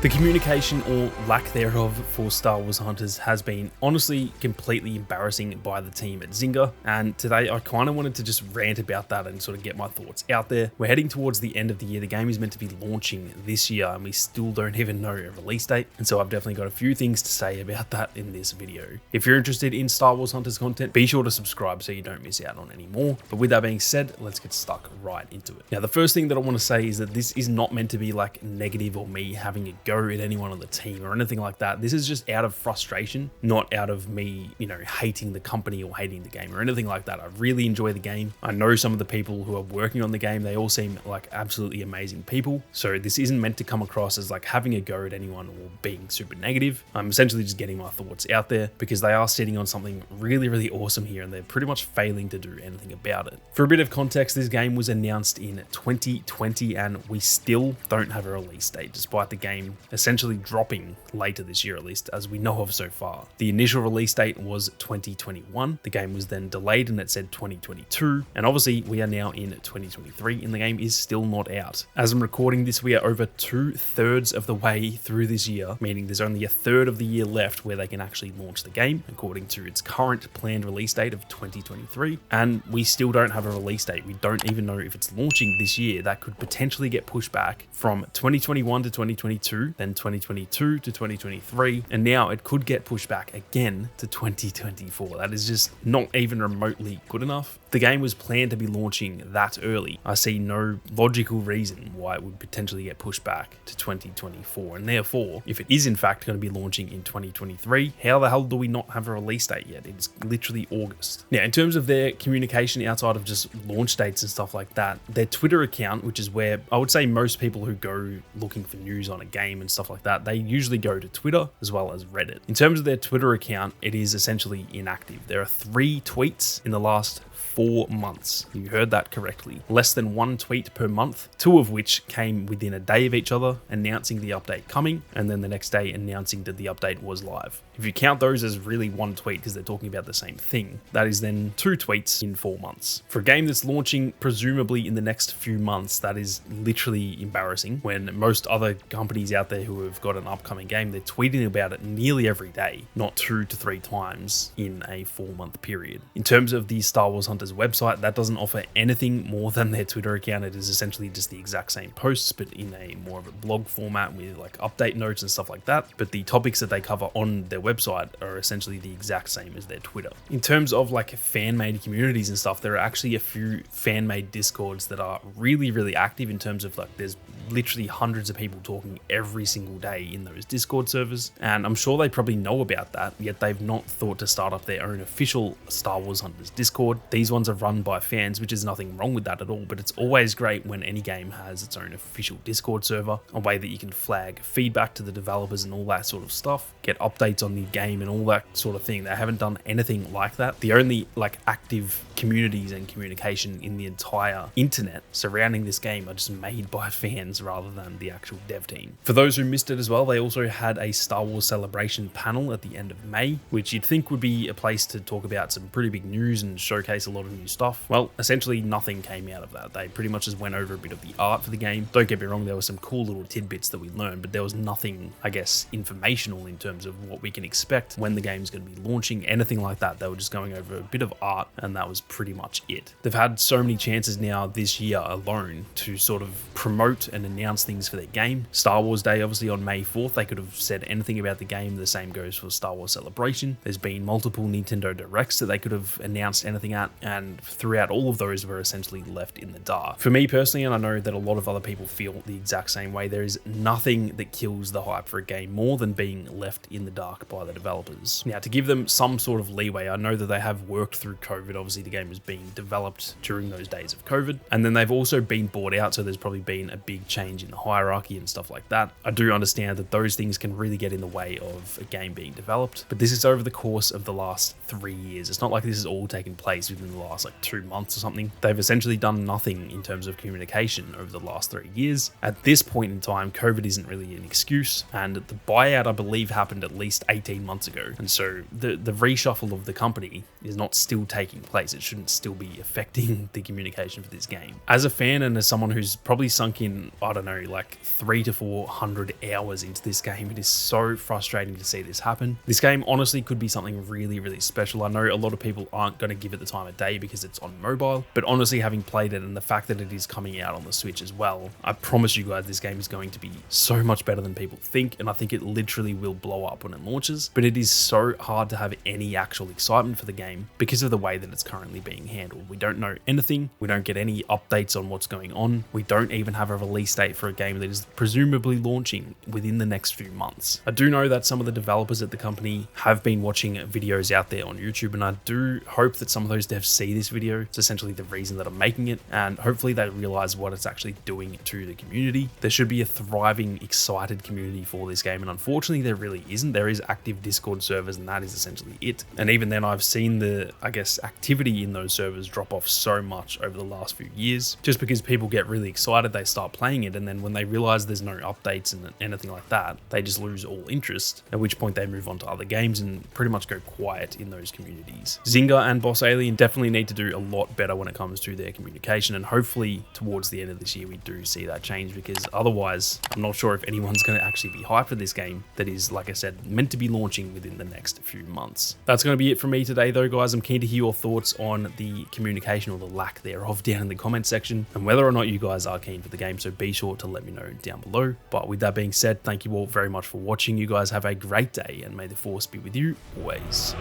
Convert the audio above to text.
The communication or lack thereof for Star Wars Hunters has been honestly completely embarrassing by the team at Zynga, and today I kind of wanted to just rant about that and sort of get my thoughts out there. We're heading towards the end of the year. The game is meant to be launching this year and we still don't even know a release date, and so I've definitely got a few things to say about that in this video. If you're interested in Star Wars Hunters content, be sure to subscribe so you don't miss out on any more. But with that being said, let's get stuck right into it. Now, the first thing that I want to say is that this is not meant to be like negative or me having a go at anyone on the team or anything like that. This is just out of frustration, not out of me, hating the company or hating the game or anything like that. I really enjoy the game. I know some of the people who are working on the game. They all seem like absolutely amazing people. So this isn't meant to come across as like having a go at anyone or being super negative. I'm essentially just getting my thoughts out there because they are sitting on something really, really awesome here and they're pretty much failing to do anything about it. For a bit of context, this game was announced in 2020 and we still don't have a release date, despite the game essentially dropping later this year, at least as we know of so far. The initial release date was 2021. The game was then delayed and it said 2022. And obviously we are now in 2023 and the game is still not out. As I'm recording this, we are over 2/3 of the way through this year, meaning there's only a third of the year left where they can actually launch the game according to its current planned release date of 2023. And we still don't have a release date. We don't even know if it's launching this year. That could potentially get pushed back from 2021 to 2022, then 2022 to 2023, and now it could get pushed back again to 2024. That is just not even remotely good enough. The game was planned to be launching that early. I see no logical reason why it would potentially get pushed back to 2024, and therefore, if it is in fact going to be launching in 2023, how the hell do we not have a release date yet? It's literally August. Now, in terms of their communication outside of just launch dates and stuff like that, their Twitter account, which is where I would say most people who go looking for news on a game and stuff like that, they usually go to Twitter as well as Reddit. In terms of their Twitter account, it is essentially inactive. There are 3 tweets in the last 4 months. You heard that correctly. Less than 1 tweet per month, 2 of which came within a day of each other, announcing the update coming, and then the next day announcing that the update was live. If you count those as really 1 tweet because they're talking about the same thing, that is then 2 tweets in 4 months. For a game that's launching presumably in the next few months, that is literally embarrassing when most other companies out there who have got an upcoming game, they're tweeting about it nearly every day, not 2 to 3 times in a 4-month period. In terms of the Star Wars Hunters website, that doesn't offer anything more than their Twitter account. It is essentially just the exact same posts, but in a more of a blog format with like update notes and stuff like that. But the topics that they cover on their website are essentially the exact same as their Twitter. In terms of like fan-made communities and stuff, there are actually a few fan-made Discords that are really, really active in terms of like there's literally hundreds of people talking every single day in those Discord servers, and I'm sure they probably know about that, yet they've not thought to start up their own official Star Wars Hunters Discord. These ones are run by fans, which is nothing wrong with that at all, but it's always great when any game has its own official Discord server, a way that you can flag feedback to the developers and all that sort of stuff, get updates on the game and all that sort of thing. They haven't done anything like that. The only like active communities and communication in the entire internet surrounding this game are just made by fans rather than the actual dev team. For those who missed it as well, they also had a Star Wars Celebration panel at the end of May, which you'd think would be a place to talk about some pretty big news and showcase a lot of new stuff. Well, essentially nothing came out of that. They pretty much just went over a bit of the art for the game. Don't get me wrong, there were some cool little tidbits that we learned, but there was nothing, I guess, informational in terms of what we can expect when the game's going to be launching, anything like that. They were just going over a bit of art and that was pretty much it. They've had so many chances now this year alone to sort of promote and announce things for their game. Star Wars Day, obviously on May 4th, they could have said anything about the game. The same goes for Star Wars Celebration. There's been multiple Nintendo Directs that they could have announced anything at, and throughout all of those were essentially left in the dark. For me personally, and I know that a lot of other people feel the exact same way, there is nothing that kills the hype for a game more than being left in the dark by the developers. Now, to give them some sort of leeway, I know that they have worked through COVID. Obviously, the game was being developed during those days of COVID, and then they've also been bought out, so there's probably been a big change in the hierarchy and stuff like that. I do understand that those things can really get in the way of a game being developed, but this is over the course of the last 3 years. It's not like this has all taken place within the the last like 2 months or something. They've essentially done nothing in terms of communication over the last 3 years. At this point in time, COVID isn't really an excuse, and the buyout, I believe, happened at least 18 months ago. And so the reshuffle of the company is not still taking place. It shouldn't still be affecting the communication for this game. As a fan and as someone who's probably sunk in, I don't know, like 300 to 400 hours into this game, it is so frustrating to see this happen. This game honestly could be something really, really special. I know a lot of people aren't going to give it the time of day because it's on mobile, but honestly, having played it and the fact that it is coming out on the Switch as well, I promise you guys this game is going to be so much better than people think, and I think it literally will blow up when it launches. But it is so hard to have any actual excitement for the game because of the way that it's currently being handled. We don't know anything. We don't get any updates on what's going on. We don't even have a release date for a game that is presumably launching within the next few months. I do know that some of the developers at the company have been watching videos out there on YouTube, and I do hope that some of those devs see this video. It's essentially the reason that I'm making it, and hopefully they realize what it's actually doing to the community. There should be a thriving, excited community for this game, and unfortunately there really isn't. There is active Discord servers, and that is essentially it. And even then, I've seen the, I guess, activity in those servers drop off so much over the last few years, just because people get really excited, they start playing it, and then when they realize there's no updates and anything like that, they just lose all interest, at which point they move on to other games and pretty much go quiet in those communities. Zynga and Boss Alien definitely need to do a lot better when it comes to their communication, and hopefully towards the end of this year we do see that change, because otherwise I'm not sure if anyone's going to actually be hyped for this game that is, like I said, meant to be launching within the next few months. That's going to be it from me today though, guys. I'm keen to hear your thoughts on the communication, or the lack thereof, down in the comment section, and whether or not you guys are keen for the game, so be sure to let me know down below. But with that being said, thank you all very much for watching. You guys have a great day, and may the force be with you always.